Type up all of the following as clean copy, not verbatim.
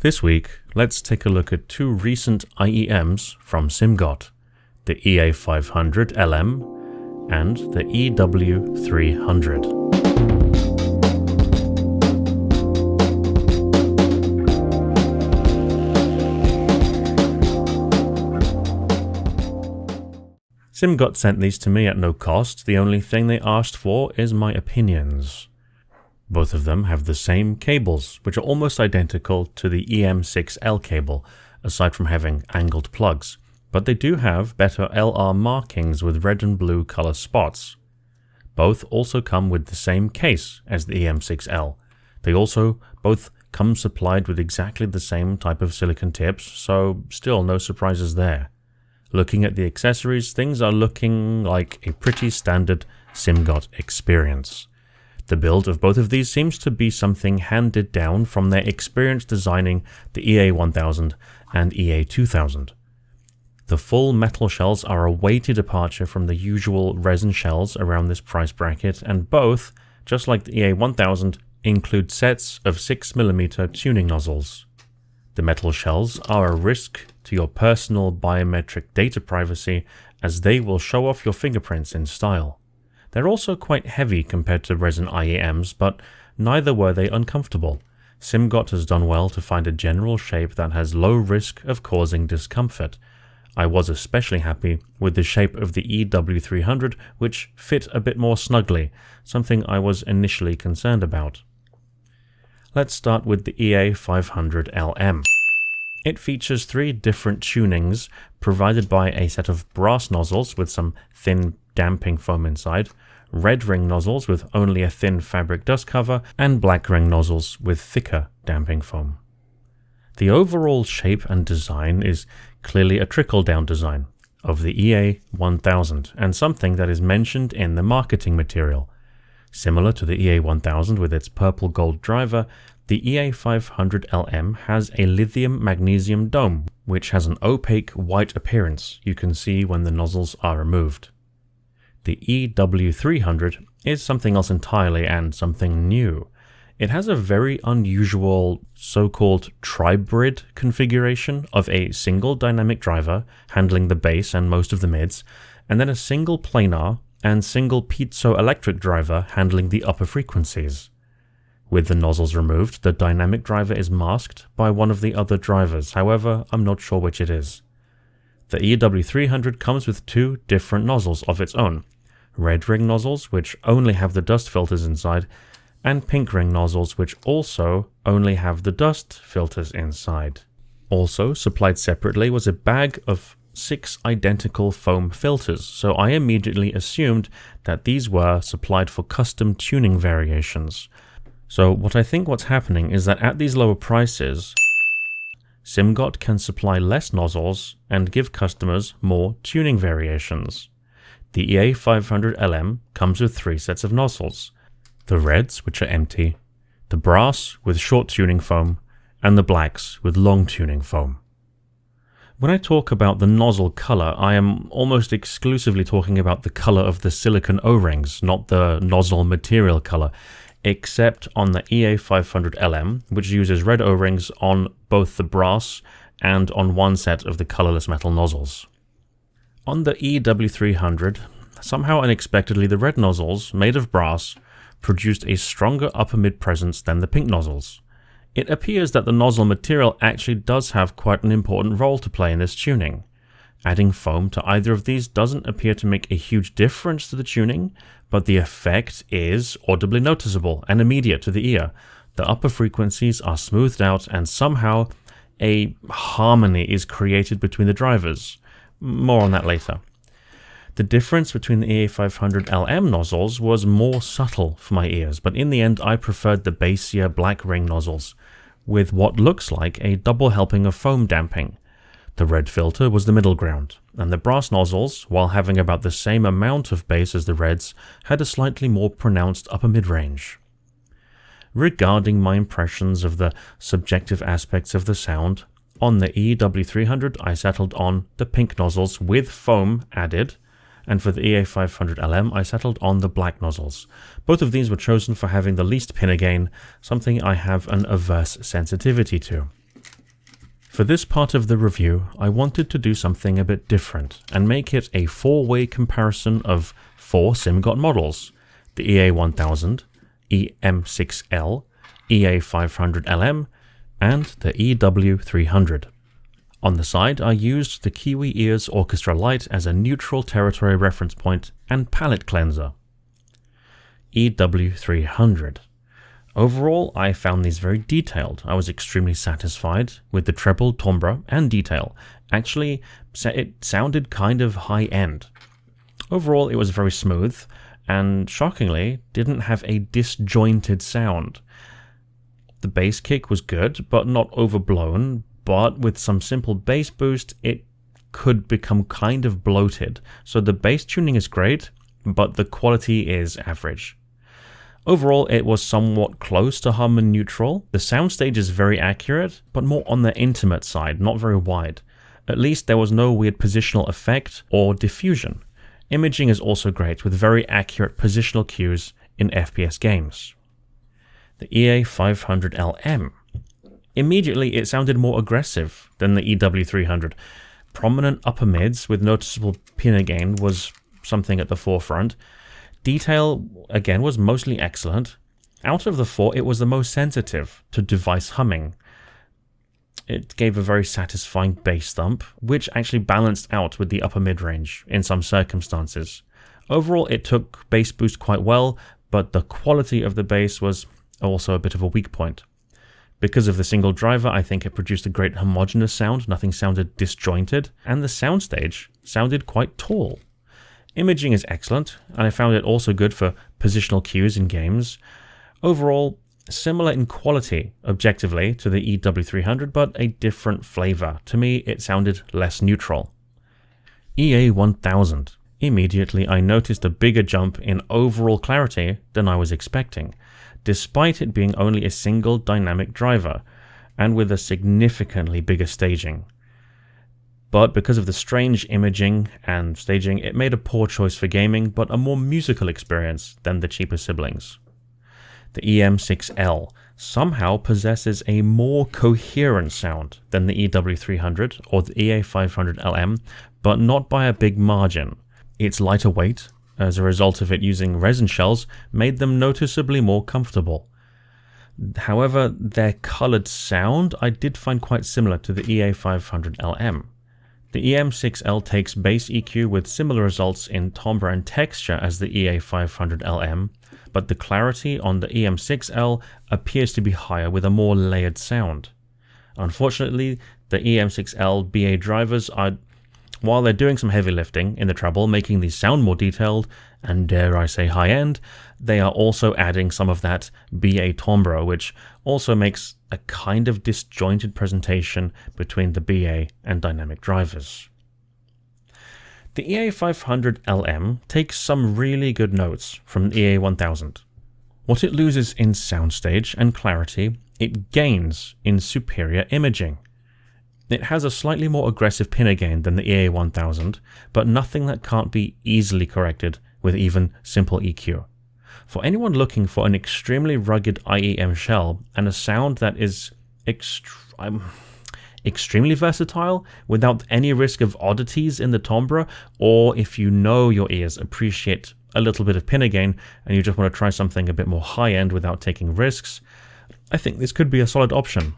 This week, let's take a look at two recent iems from Simgot, the EA500LM and the EW300. Simgot sent these to me at no cost. The only thing they asked for is my opinions. Both of them have the same cables, which are almost identical to the EM6L cable, aside from having angled plugs, but they do have better LR markings with red and blue color spots. Both also come with the same case as the EM6L. They also both come supplied with exactly the same type of silicon tips, so still no surprises there. Looking at the accessories, things are looking like a pretty standard Simgot experience. The build of both of these seems to be something handed down from their experience designing the EA1000 and EA2000. The full metal shells are a weighty departure from the usual resin shells around this price bracket, and both, just like the EA1000, include sets of 6mm tuning nozzles. The metal shells are a risk to your personal biometric data privacy, as they will show off your fingerprints in style. They're also quite heavy compared to resin iems, but neither were they uncomfortable. Simgot has done well to find a general shape that has low risk of causing discomfort. I was especially happy with the shape of the EW300, which fit a bit more snugly, something I was initially concerned about. Let's start with the EA500LM. It features three different tunings provided by a set of brass nozzles with some thin damping foam inside, red ring nozzles with only a thin fabric dust cover, and black ring nozzles with thicker damping foam. The overall shape and design is clearly a trickle-down design of the EA1000 and something that is mentioned in the marketing material. Similar to the EA1000 with its purple gold driver, the EA500LM has a lithium magnesium dome, which has an opaque white appearance you can see when the nozzles are removed. The EW300 is something else entirely and something new. It has a very unusual so-called tribrid configuration of a single dynamic driver handling the bass and most of the mids, and then a single planar and single piezoelectric driver handling the upper frequencies. With the nozzles removed, the dynamic driver is masked by one of the other drivers, however, I'm not sure which it is. The EW300 comes with two different nozzles of its own, red ring nozzles which only have the dust filters inside, and pink ring nozzles which also only have the dust filters inside. Also supplied separately was a bag of 6 identical foam filters, so I immediately assumed that these were supplied for custom tuning variations. So what's happening is that at these lower prices, Simgot can supply less nozzles and give customers more tuning variations. The EA500LM comes with 3 sets of nozzles: the reds, which are empty, the brass with short tuning foam, and the blacks with long tuning foam. When I talk about the nozzle color, I am almost exclusively talking about the color of the silicon O-rings, not the nozzle material color, except on the EA500LM, which uses red O-rings on both the brass and on one set of the colorless metal nozzles. On the EW300, somehow unexpectedly the red nozzles, made of brass, produced a stronger upper mid presence than the pink nozzles. It appears that the nozzle material actually does have quite an important role to play in this tuning. Adding foam to either of these doesn't appear to make a huge difference to the tuning, but the effect is audibly noticeable and immediate to the ear. The upper frequencies are smoothed out and somehow a harmony is created between the drivers. More on that later. The difference between the EA500LM nozzles was more subtle for my ears, but in the end I preferred the bassier black ring nozzles, with what looks like a double helping of foam damping. The red filter was the middle ground, and the brass nozzles, while having about the same amount of bass as the reds, had a slightly more pronounced upper mid-range. Regarding my impressions of the subjective aspects of the sound, on the EW300 I settled on the pink nozzles with foam added, and for the EA500LM I settled on the black nozzles. Both of these were chosen for having the least pinner gain, something I have an averse sensitivity to. For this part of the review, I wanted to do something a bit different and make it a 4-way comparison of 4 Simgot models: the EA1000, EM6L, EA500LM, and the EW300. On the side, I used the Kiwi Ears Orchestra Lite as a neutral territory reference point and palette cleanser. EW300. Overall, I found these very detailed. I was extremely satisfied with the treble, timbre, and detail. Actually, it sounded kind of high-end. Overall, it was very smooth, and shockingly, didn't have a disjointed sound. The bass kick was good, but not overblown, but with some simple bass boost, it could become kind of bloated. So the bass tuning is great, but the quality is average. Overall, it was somewhat close to hum and neutral. The soundstage is very accurate, but more on the intimate side, not very wide. At least there was no weird positional effect or diffusion. Imaging is also great, with very accurate positional cues in FPS games. The EA500LM. Immediately, it sounded more aggressive than the EW300. Prominent upper mids with noticeable pinna gain was something at the forefront. Detail, again, was mostly excellent. Out of the 4, it was the most sensitive to device humming. It gave a very satisfying bass thump, which actually balanced out with the upper mid-range in some circumstances. Overall, it took bass boost quite well, but the quality of the bass was also a bit of a weak point. Because of the single driver, I think it produced a great homogeneous sound, nothing sounded disjointed, and the soundstage sounded quite tall. Imaging is excellent, and I found it also good for positional cues in games. Overall, similar in quality, objectively, to the EW300, but a different flavor. To me, it sounded less neutral. EA1000. Immediately, I noticed a bigger jump in overall clarity than I was expecting, despite it being only a single dynamic driver, and with a significantly bigger staging. But because of the strange imaging and staging, it made a poor choice for gaming, but a more musical experience than the cheaper siblings. The EM6L somehow possesses a more coherent sound than the EW300 or the EA500LM, but not by a big margin. Its lighter weight, as a result of it using resin shells, made them noticeably more comfortable. However, their colored sound I did find quite similar to the EA500LM. The EM6L takes bass EQ with similar results in timbre and texture as the EA500LM, but the clarity on the EM6L appears to be higher with a more layered sound. Unfortunately, the EM6L BA drivers are, while they're doing some heavy lifting in the treble, making these sound more detailed and, dare I say, high-end, they are also adding some of that BA timbre, which also makes a kind of disjointed presentation between the BA and dynamic drivers. The EA500LM takes some really good notes from the EA1000. What it loses in soundstage and clarity, it gains in superior imaging. It has a slightly more aggressive pinna gain than the EA1000, but nothing that can't be easily corrected with even simple EQ. For anyone looking for an extremely rugged IEM shell and a sound that is extremely versatile without any risk of oddities in the timbre, or if you know your ears appreciate a little bit of pinna gain and you just want to try something a bit more high-end without taking risks, I think this could be a solid option.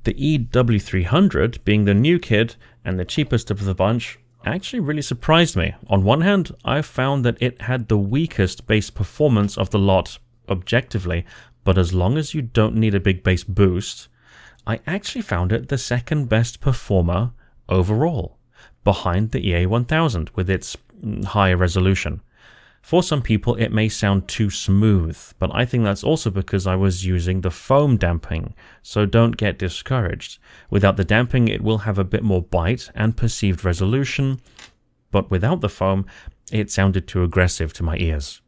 The EW300, being the new kid and the cheapest of the bunch, actually really surprised me. On one hand, I found that it had the weakest bass performance of the lot objectively, but as long as you don't need a big bass boost, I actually found it the second best performer overall, behind the EA1000 with its higher resolution. For some people, it may sound too smooth, but I think that's also because I was using the foam damping, so don't get discouraged. Without the damping, it will have a bit more bite and perceived resolution, but without the foam, it sounded too aggressive to my ears.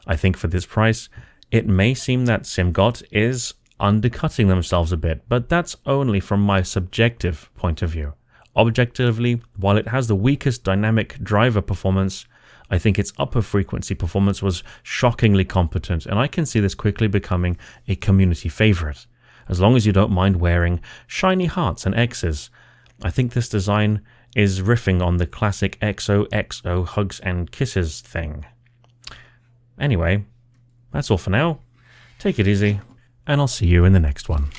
I think for this price, it may seem that Simgot is undercutting themselves a bit, but that's only from my subjective point of view. Objectively, while it has the weakest dynamic driver performance, I think its upper frequency performance was shockingly competent, and I can see this quickly becoming a community favorite. as long as you don't mind wearing shiny hearts and X's. I think this design is riffing on the classic XOXO hugs and kisses thing. Anyway, that's all for now. Take it easy, and I'll see you in the next one.